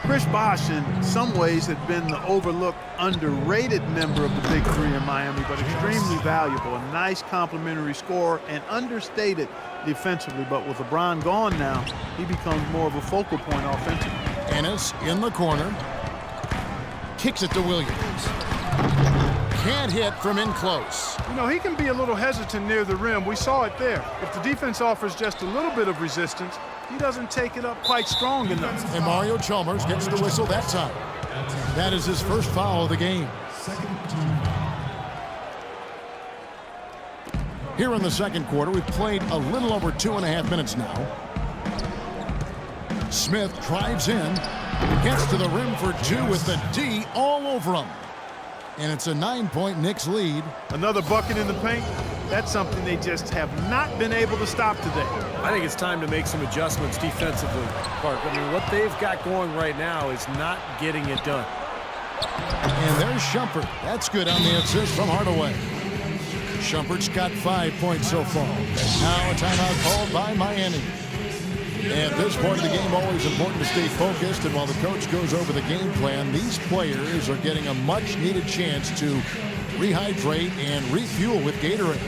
Chris Bosh, in some ways, had been the overlooked, underrated member of the Big Three in Miami, but extremely valuable. A nice complimentary scorer and understated defensively. But with LeBron gone now, he becomes more of a focal point offensively. Ennis in the corner. Kicks it to Williams. Can't hit from in close. You know, he can be a little hesitant near the rim. We saw it there. If the defense offers just a little bit of resistance, he doesn't take it up quite strong enough. And Mario Chalmers gets the whistle that time. That is his first foul of the game. Here in the second quarter, we've played a little over 2.5 minutes now. Smith drives in, gets to the rim for two with the D all over him. And it's a 9-point Knicks lead. Another bucket in the paint. That's something they just have not been able to stop today. I think it's time to make some adjustments defensively, Clark. I mean, what they've got going right now is not getting it done. And there's Shumpert. That's good on the assist from Hardaway. Shumpert's got 5 points so far. Now a timeout called by Miami. At this point of the game, always important to stay focused, and while the coach goes over the game plan, these players are getting a much-needed chance to rehydrate and refuel with Gatorade.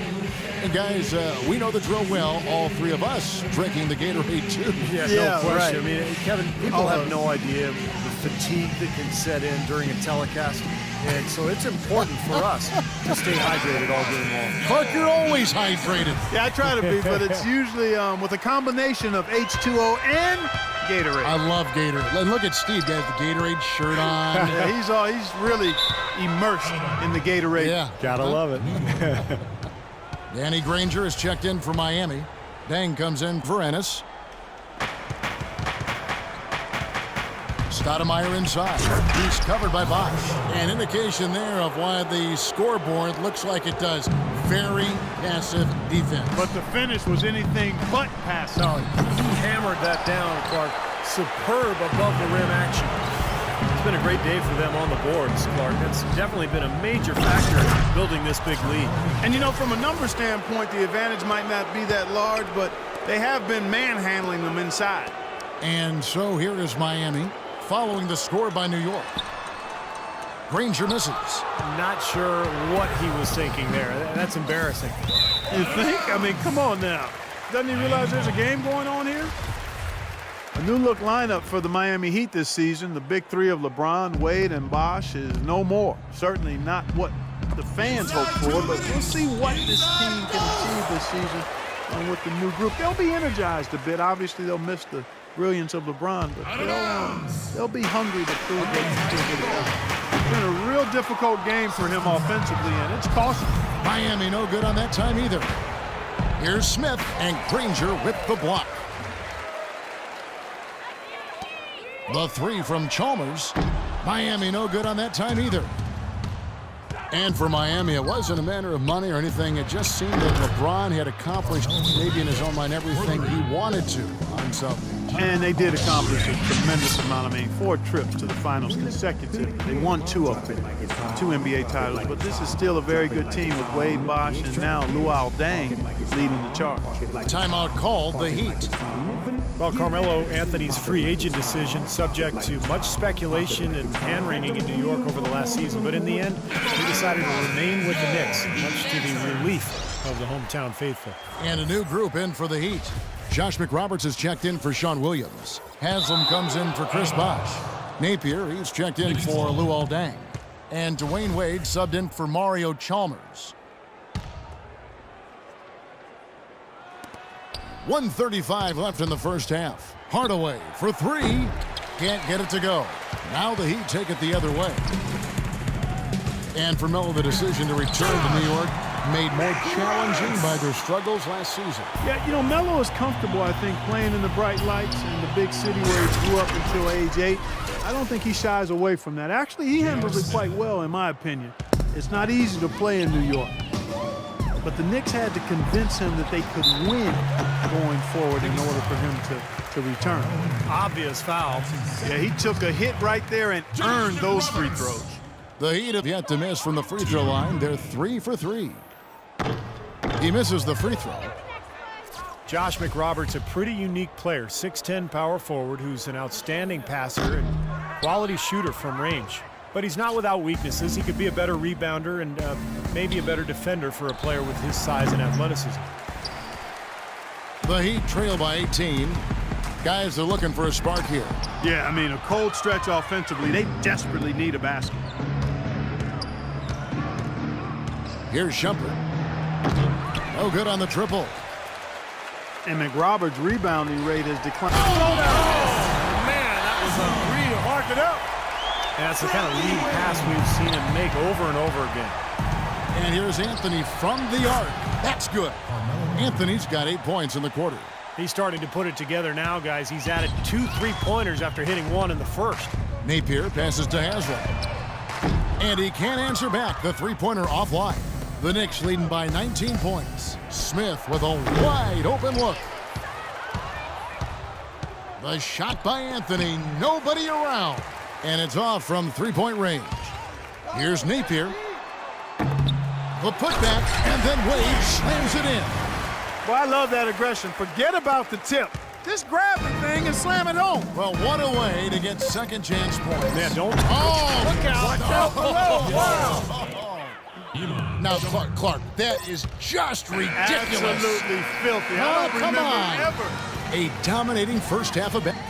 And guys, we know the drill well, all three of us drinking the Gatorade too. No question. Right. I mean, Kevin, people have no idea the fatigue that can set in during a telecast. And so it's important for us to stay hydrated all game long. Clark, you're always hydrated. Yeah, I try to be, but it's usually with a combination of H2O and Gatorade. I love Gatorade. And look at Steve, got the Gatorade shirt on. Yeah, he's really immersed in the Gatorade. Yeah. Gotta love it. Danny Granger is checked in for Miami. Deng comes in for Ennis. Stoudemire inside. He's covered by Bosh. An indication there of why the scoreboard looks like it does. Very passive defense. But the finish was anything but passive. No, he hammered that down, Clark. Superb above the rim action. It's been a great day for them on the boards, Clark. That's definitely been a major factor in building this big lead. And, you know, from a number standpoint, the advantage might not be that large, but they have been manhandling them inside. And so here is Miami following the score by New York. Granger misses. Not sure what he was thinking there. That's embarrassing. You think? I mean, come on now. Doesn't he realize there's a game going on here? A new look lineup for the Miami Heat this season. The big three of LeBron, Wade, and Bosh is no more. Certainly not what the fans hope for, but we'll see what this team can achieve this season with the new group. They'll be energized a bit. Obviously, they'll miss the brilliance of LeBron, but they'll be hungry to prove they can still get it done. It's been a real difficult game for him offensively, and it's costing. Miami no good on that time either. Here's Smith, and Granger with the block. The three from Chalmers. Miami no good on that time either. And for Miami, it wasn't a matter of money or anything. It just seemed that LeBron had accomplished, maybe in his own mind, everything he wanted to on Sunday. And they did accomplish a tremendous amount. I mean, 4 trips to the finals consecutive. They won 2 of them, 2 NBA titles. But this is still a very good team with Wade, Bosh, and now Luol Deng leading the charge. Timeout called the Heat. Well, Carmelo Anthony's free agent decision subject to much speculation and hand-wringing in New York over the last season. But in the end, he decided to remain with the Knicks, much to the relief of the hometown faithful. And a new group in for the Heat. Josh McRoberts is checked in for Sean Williams. Haslam comes in for Chris Bosh. Napier, he's checked in for Luol Deng. And Dwayne Wade subbed in for Mario Chalmers. 1:35 left in the first half. Hardaway for 3. Can't get it to go. Now the Heat take it the other way. And for Melo, the decision to return to New York made more challenging by their struggles last season. Yeah, you know, Melo is comfortable, I think, playing in the bright lights in the big city where he grew up until age 8. I don't think he shies away from that. Actually, he handles it quite well, in my opinion. It's not easy to play in New York. But the Knicks had to convince him that they could win going forward in order for him to return. Obvious foul. Yeah, he took a hit right there and earned those free throws. The Heat have yet to miss from the free throw line. They're 3 for 3. He misses the free throw. Josh McRoberts, a pretty unique player, 6'10" power forward who's an outstanding passer and Quality shooter from range. But he's not without weaknesses. He could be a better rebounder and maybe a better defender for a player with his size and athleticism. The Heat trail by 18. Guys are looking for a spark here. Yeah, I mean, a cold stretch offensively. They desperately need a basket. Here's Shumpert. No good on the triple. And McRoberts' rebounding rate has declined. Man, that was unreal. Mark it up. And that's the kind of lead pass we've seen him make over and over again. And here's Anthony from the arc. That's good. Anthony's got 8 points in the quarter. He's starting to put it together now, guys. He's added 2 3-pointers after hitting 1 in the first. Napier passes to Haslam. And he can't answer back. The three-pointer offline. The Knicks leading by 19 points. Smith with a wide open look. The shot by Anthony. Nobody around. And it's off from three-point range. Here's Napier. The putback, and then Wade slams it in. Well, I love that aggression. Forget about the tip. Just grab the thing and slam it home. Well, what a way to get second chance points. Man, don't. Oh, look out. Wow. Now, Clark, that is just ridiculous. Absolutely filthy. Oh, I don't come remember on. ever. A dominating first half of basketball.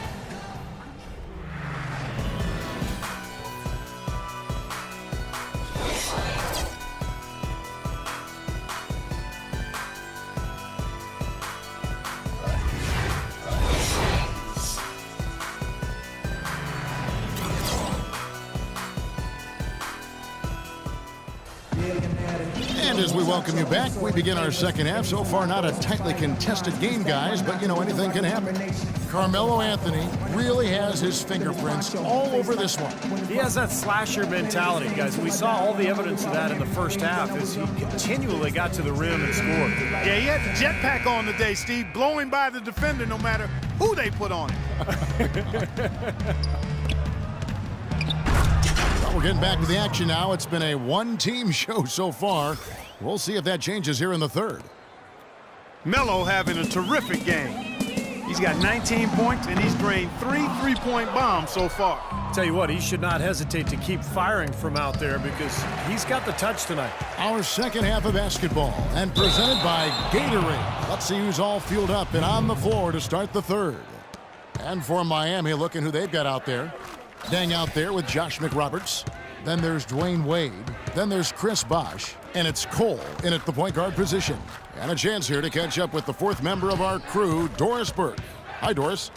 And as we welcome you back, we begin our second half. So far, not a tightly contested game, guys, but, you know, anything can happen. Carmelo Anthony really has his fingerprints all over this one. He has that slasher mentality, guys. We saw all the evidence of that in the first half as he continually got to the rim and scored. Yeah, he had the jetpack on today, Steve, blowing by the defender no matter who they put on him. Well, we're getting back to the action now. It's been a one-team show so far. We'll see if that changes here in the third. Melo having a terrific game. He's got 19 points, and he's drained 3 three-point bombs so far. Tell you what, he should not hesitate to keep firing from out there because he's got the touch tonight. Our second half of basketball, and presented by Gatorade. Let's see who's all fueled up and on the floor to start the third. And for Miami, look at who they've got out there. Dang out there with Josh McRoberts. Then there's Dwayne Wade. Then there's Chris Bosh. And it's Cole in at the point guard position. And a chance here to catch up with the fourth member of our crew, Doris Burke. Hi, Doris.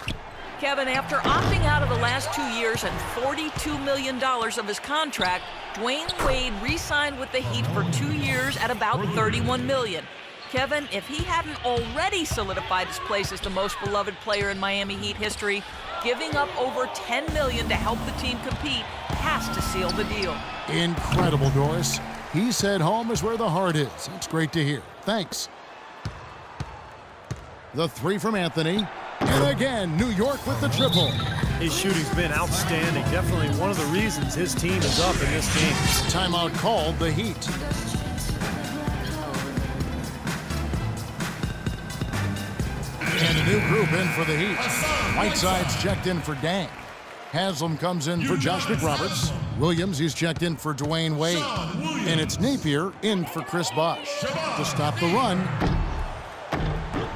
Kevin, after opting out of the last 2 years and $42 million of his contract, Dwayne Wade re-signed with the Heat for 2 years at about $31 million. Kevin, if he hadn't already solidified his place as the most beloved player in Miami Heat history, giving up over $10 million to help the team compete has to seal the deal. Incredible, Doris. He said home is where the heart is. That's great to hear. Thanks. The three from Anthony. And again, New York with the triple. His shooting's been outstanding. Definitely one of the reasons his team is up in this game. Timeout called, the Heat. And a new group in for the Heat. Whiteside's checked in for Dang. Haslam comes in for Josh McRoberts. Williams, he's checked in for Dwayne Wade. And it's Napier in for Chris Bosh to stop the run.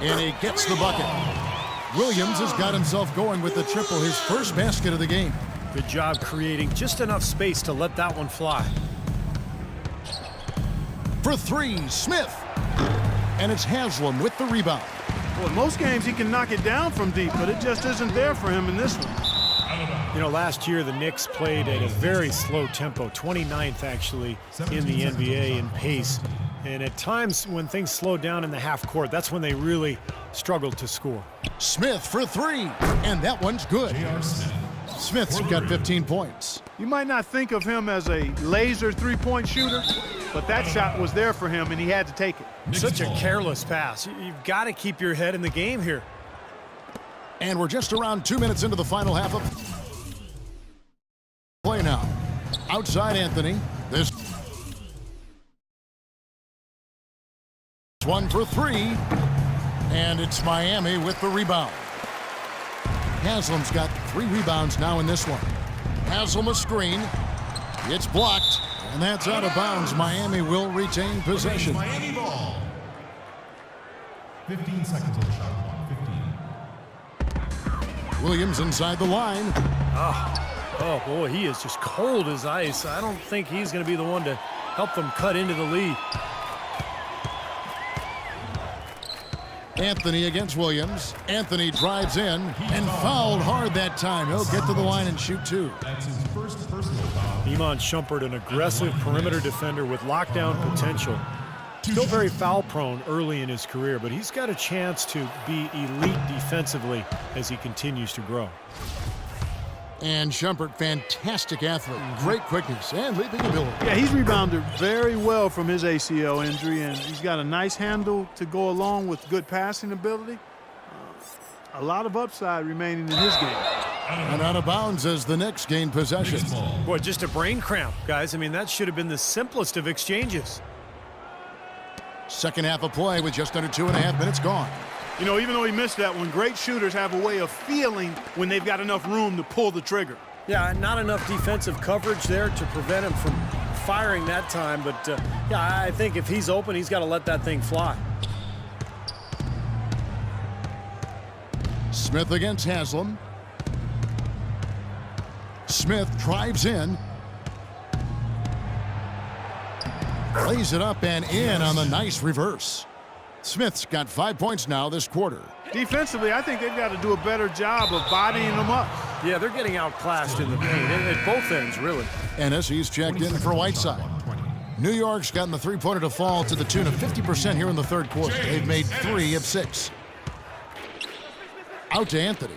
And he gets the bucket. Williams has got himself going with the triple, his first basket of the game. Good job creating just enough space to let that one fly. For three, Smith. And it's Haslam with the rebound. Well, in most games he can knock it down from deep, but it just isn't there for him in this one. You know, last year the Knicks played at a very slow tempo, 29th actually in the NBA in pace. And at times when things slowed down in the half court, that's when they really struggled to score. Smith for three, and that one's good. Smith's got 15 points. You might not think of him as a laser three-point shooter, but that shot was there for him, and he had to take it. Such a careless pass. You've got to keep your head in the game here. And we're just around 2 minutes into the final half of play now. Outside Anthony. This one for three. And it's Miami with the rebound. Haslam's got 3 rebounds now in this one. Haslam a screen. It's blocked, and that's out of bounds. Miami will retain possession. Miami ball. 15 seconds on the shot clock. 15. Williams inside the line. Oh, boy, he is just cold as ice. I don't think he's going to be the one to help them cut into the lead. Anthony against Williams. Anthony drives in and fouled hard that time. He'll get to the line and shoot two. That's his first personal foul. Iman Shumpert, an aggressive perimeter defender with lockdown potential. Still very foul prone early in his career, but he's got a chance to be elite defensively as he continues to grow. And Shumpert, fantastic athlete, great quickness and leaping ability. Yeah, he's rebounded very well from his ACL injury, and he's got a nice handle to go along with good passing ability. A lot of upside remaining in his game. And out of bounds as the Knicks gain possession. Boy, just a brain cramp, guys. I mean, that should have been the simplest of exchanges. Second half of play with just under 2.5 minutes gone. You know, even though he missed that one, great shooters have a way of feeling when they've got enough room to pull the trigger. Yeah, not enough defensive coverage there to prevent him from firing that time. But, yeah, I think if he's open, he's got to let that thing fly. Smith against Haslam. Smith drives in. Lays it up and in on the nice reverse. Smith's got 5 points now this quarter. Defensively, I think they've got to do a better job of bodying them up. Yeah, they're getting outclassed in the paint at both ends, really. Ennis, he's checked in for Whiteside. New York's gotten the three-pointer to fall to the tune of 50% here in the third quarter. They've made 3 of 6. Out to Anthony.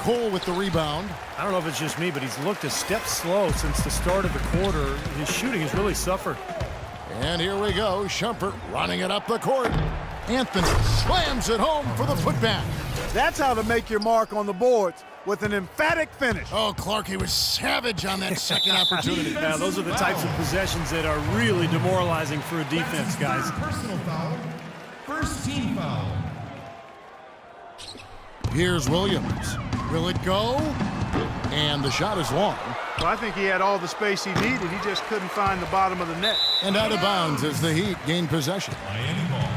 Cole with the rebound. I don't know if it's just me, but he's looked a step slow since the start of the quarter. His shooting has really suffered. And here we go. Shumpert running it up the court. Anthony slams it home for the putback. That's how to make your mark on the boards, with an emphatic finish. Oh, Clark, he was savage on that second opportunity. Now, those are the types of possessions that are really demoralizing for a defense, guys. Personal foul. First team foul. Here's Williams. Will it go? And the shot is long. Well, I think he had all the space he needed. He just couldn't find the bottom of the net. And out of bounds as the Heat gain possession. Miami ball.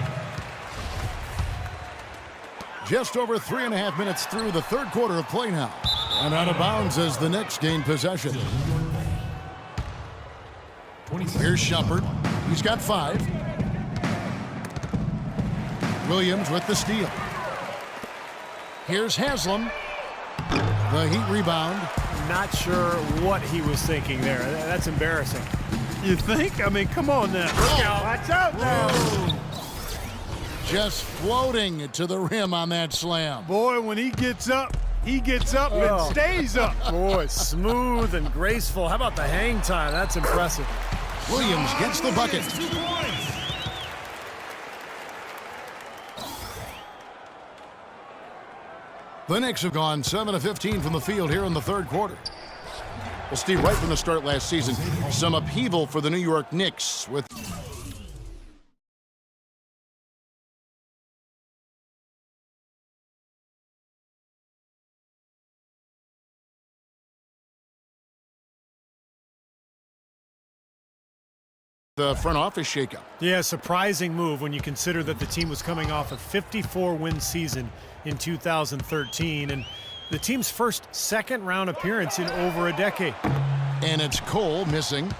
Just over 3.5 minutes through the third quarter of play now. And out of bounds as the Knicks gain possession. Here's Shumpert. He's got 5. Williams with the steal. Here's Haslam. The Heat rebound. Not sure what he was thinking there. That's embarrassing. You think? I mean, come on now. Look out. Watch out now. Just floating to the rim on that slam. Boy, when he gets up and stays up. Boy, smooth and graceful. How about the hang time? That's impressive. Williams gets the bucket. 2 points. The Knicks have gone 7 of 15 from the field here in the third quarter. Well, Steve, right from the start last season, some upheaval for the New York Knicks with the front office shakeup. Yeah, surprising move when you consider that the team was coming off a 54-win season in 2013 and the team's first second-round appearance in over a decade. And it's Cole missing.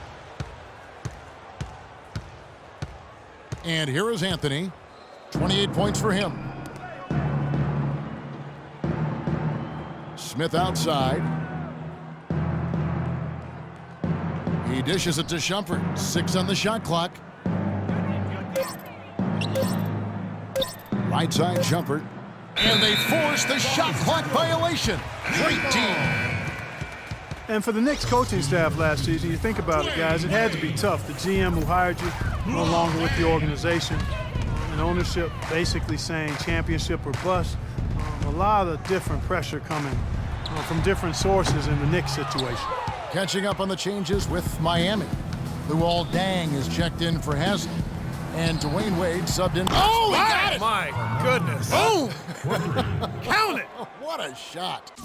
And here is Anthony. 28 points for him. Smith outside. He dishes it to Shumpert. 6 on the shot clock. Right side Shumpert. And they force the shot clock violation. Great team. And for the Knicks coaching staff last season, you think about it, guys, it had to be tough. The GM who hired you no longer with the organization, and ownership basically saying championship or bust. A lot of different pressure coming from different sources in the Knicks situation. Catching up on the changes with Miami. Luol Deng is checked in for Haslam. And Dwayne Wade subbed in. Oh, he got it! My goodness. Boom! Count it! What a shot.